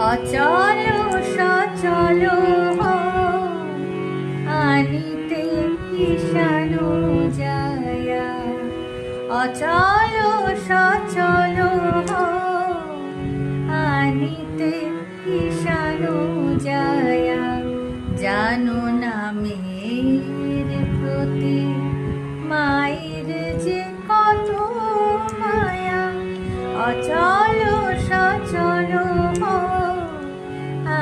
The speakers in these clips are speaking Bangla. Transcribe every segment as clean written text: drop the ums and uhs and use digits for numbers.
অচল সচল আনিতে ঈশানো জায়া, অচল সচল আনিতে ঈশানো জায়া। জানো না মেয়ের প্রতি মায়ের যে কত মায়া, অচল সচল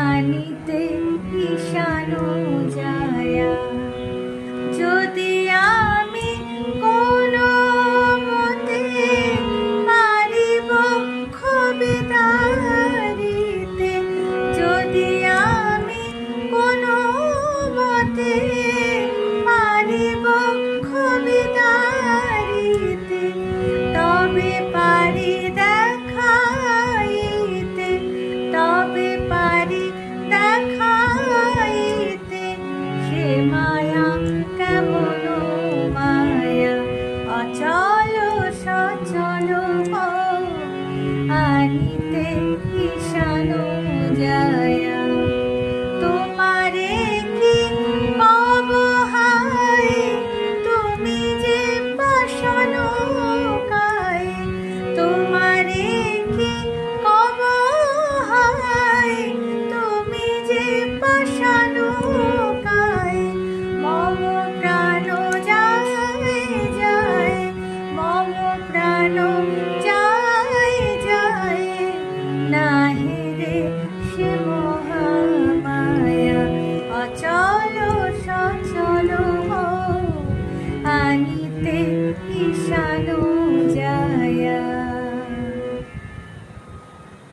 আনিতে ঈশানো জায়া। যদি আমি কোনো মতে পারিব খবিদারিতে, যদি আমি কোনো মতে পারিব খবিদারিতে, তবে পারি দেখাইতে, তবে পারি দেখাইতে সে মায়া কেমন মায়া। অচল সচল আনিতে ঈশানো জায়া।